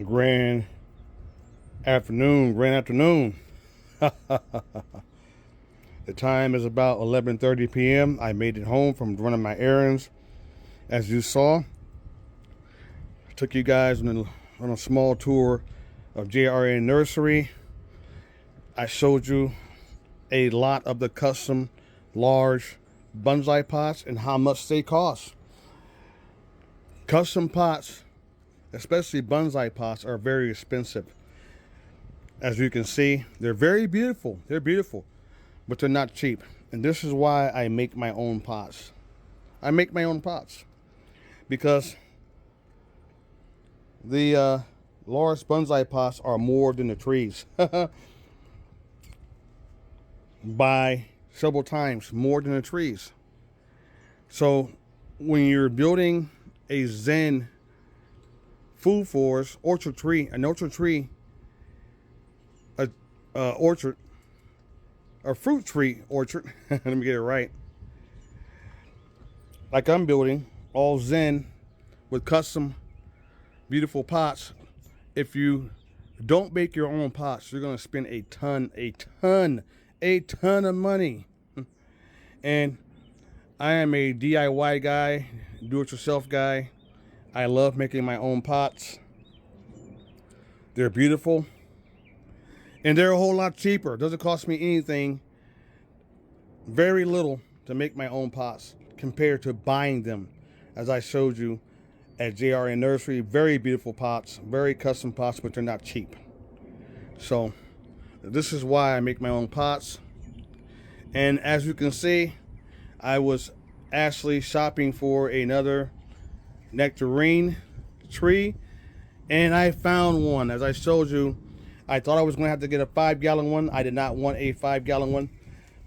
Grand afternoon. The time is about 11:30 p.m. I made it home from running my errands. As you saw, I took you guys on a small tour of JRA Nursery. I showed you a lot of the custom large bonsai pots and how much they cost. Custom pots, especially bonsai pots, are very expensive. As you can see, they're very beautiful. They're beautiful, but they're not cheap. And this is why I make my own pots. I make my own pots because the large bonsai pots are more than the trees. By several times more than the trees. So when you're building a Zen food forest orchard tree, a fruit tree orchard, let me get it right, like I'm building, all Zen with custom beautiful pots. If you don't make your own pots, you're going to spend a ton of money. And I am a DIY guy, do-it-yourself guy. I love making my own pots. They're beautiful. And they're a whole lot cheaper. It doesn't cost me anything, very little, to make my own pots compared to buying them, as I showed you at JRA Nursery. Very beautiful pots, very custom pots, but they're not cheap. So this is why I make my own pots. And as you can see, I was actually shopping for another nectarine tree, and I found one. As I showed you, I thought I was going to have to get a 5-gallon one. I did not want a 5-gallon one,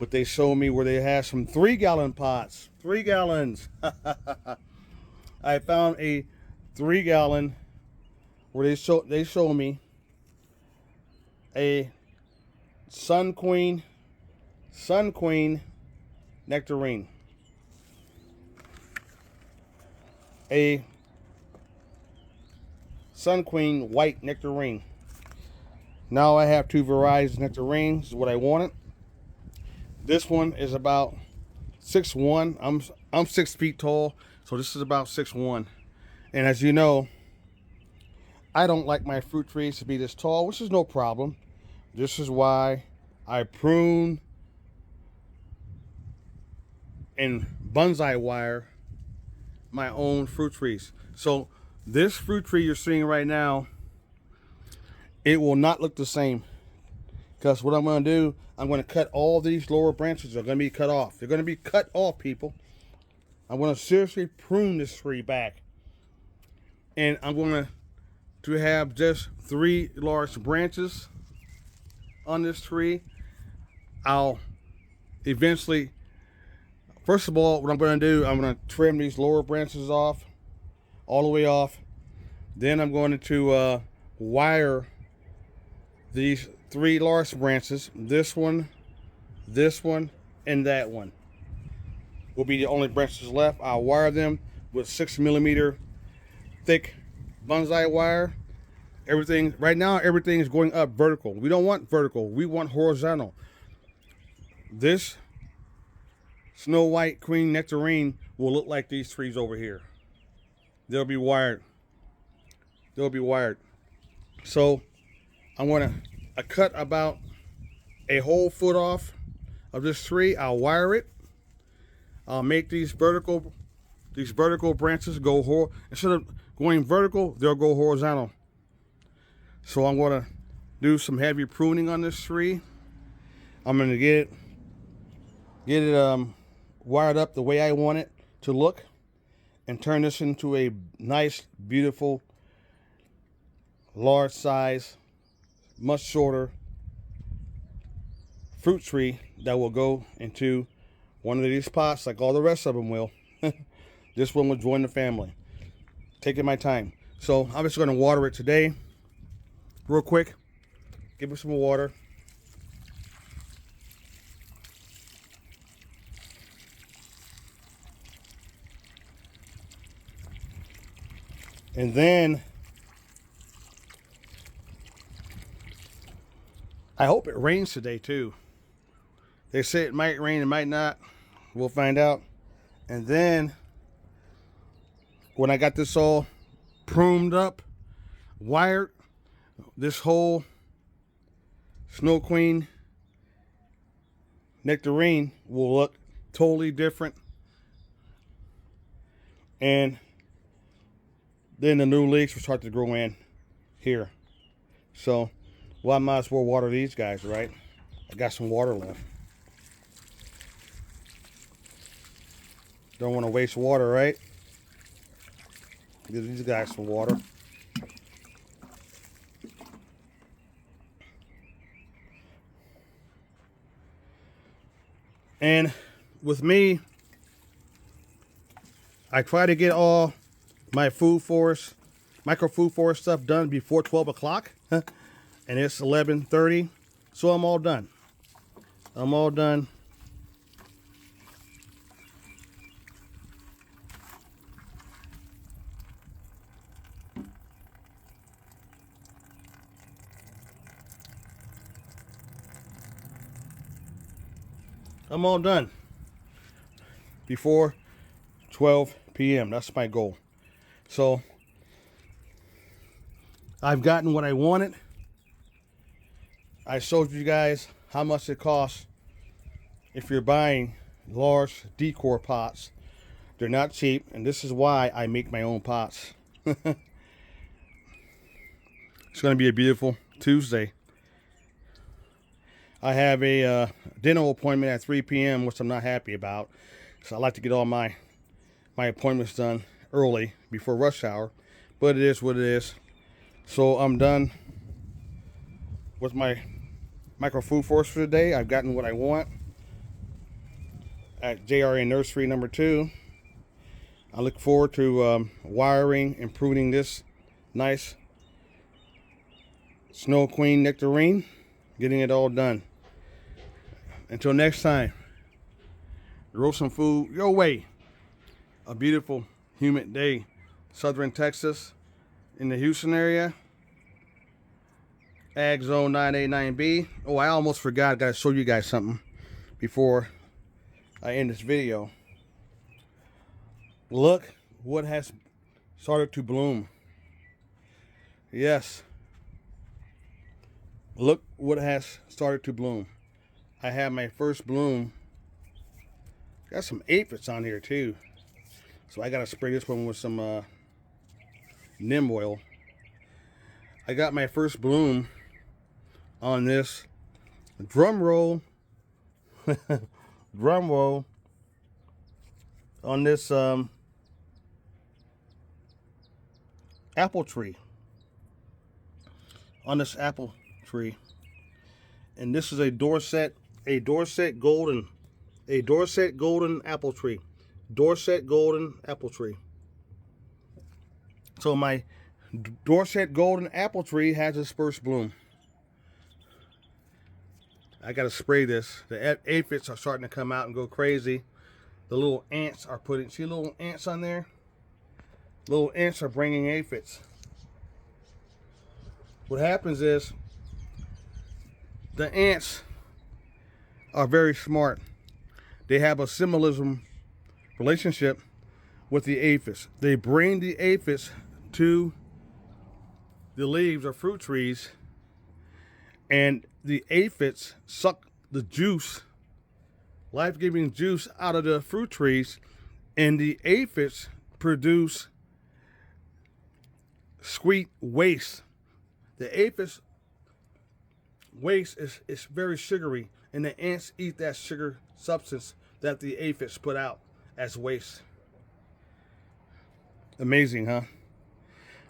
but they showed me where they had some 3-gallon pots. 3 gallons. I found a 3-gallon where they show me a Sun Queen nectarine, a Sun Queen white nectarine. Now I have 2 varieties of nectarines, is what I wanted. This one is about 6'1". I'm 6 feet tall, so this is about 6'1". And as you know, I don't like my fruit trees to be this tall, which is no problem. This is why I prune and bonsai wire my own fruit trees. So this fruit tree you're seeing right now, it will not look the same, because what I'm going to do, I'm going to cut all these lower branches. Are going to be cut off. They're going to be cut off, people. I'm going to seriously prune this tree back, and I'm going to have just 3 large branches on this tree. I'll eventually, first of all, what I'm going to do, I'm going to trim these lower branches off, all the way off. Then I'm going to wire these 3 large branches. This one, and that one will be the only branches left. I'll wire them with 6mm thick bonsai wire. Everything right now, everything is going up vertical. We don't want vertical, we want horizontal. This Snow White Queen nectarine will look like these trees over here. They'll be wired. So I'm going to cut about a whole foot off of this tree. I'll wire it. I'll make these vertical branches go instead of going vertical, they'll go horizontal. So I'm going to do some heavy pruning on this tree. I'm going to get it wired up the way I want it to look, and turn this into a nice, beautiful, large size, much shorter fruit tree that will go into one of these pots like all the rest of them will. This one will join the family. Taking my time. So I'm just going to water it today real quick. Give it some water. And then I hope it rains today too. They say it might rain, it might not. We'll find out. And then when I got this all pruned up, wired, this whole Snow Queen Nectarine will look totally different. And then the new leaves will start to grow in here. So, well, I might as well water these guys, right? I got some water left. Don't want to waste water, right? Give these guys some water. And with me, I try to get all my food forest, micro food forest stuff done before 12 o'clock. And it's 11:30. So I'm all done. I'm all done. I'm all done before 12 p.m. That's my goal. So I've gotten what I wanted. I showed you guys how much it costs if you're buying large decor pots. They're not cheap, and this is why I make my own pots. It's going to be a beautiful Tuesday. I have a dinner appointment at 3 p.m., which I'm not happy about. So I like to get all my appointments done early before rush hour. But it is what it is. So I'm done with my micro food forest for today. I've gotten what I want at JRA Nursery number 2. I look forward to wiring and pruning this nice Snow Queen Nectarine. Getting it all done. Until next time, grow some food your way. A beautiful, humid day, southern Texas, in the Houston area. Ag Zone 989B. Oh, I almost forgot. I gotta show you guys something before I end this video. Look what has started to bloom. Yes. Look what has started to bloom. I have my first bloom. Got some aphids on here too. So I gotta spray this one with some neem oil. I got my first bloom on this. Drum roll. Drum roll. On this apple tree. On this apple tree. And this is a Dorset golden apple tree. Dorset golden apple tree. So my Dorset golden apple tree has its first bloom. I gotta spray this. The aphids are starting to come out and go crazy. The little ants are putting, see little ants on there? Little ants are bringing aphids. What happens is the ants are very smart. They have a symbolism relationship with the aphids. They bring the aphids to the leaves of fruit trees, and the aphids suck the juice, life-giving juice, out of the fruit trees, and the aphids produce sweet waste. The aphids waste is very sugary, and the ants eat that sugar substance that the aphids put out as waste. Amazing, huh?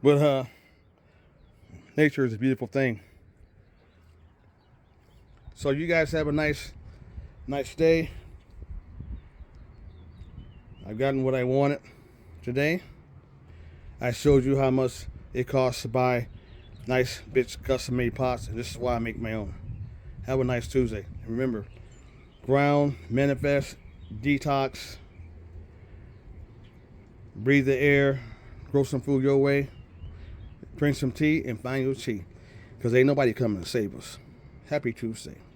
But nature is a beautiful thing. So you guys have a nice day. I've gotten what I wanted today. I showed you how much it costs to buy nice bitch custom made pots, and this is why I make my own. Have a nice Tuesday. And remember, ground, manifest, detox, breathe the air, grow some food your way, drink some tea, and find your chi. Because ain't nobody coming to save us. Happy Tuesday.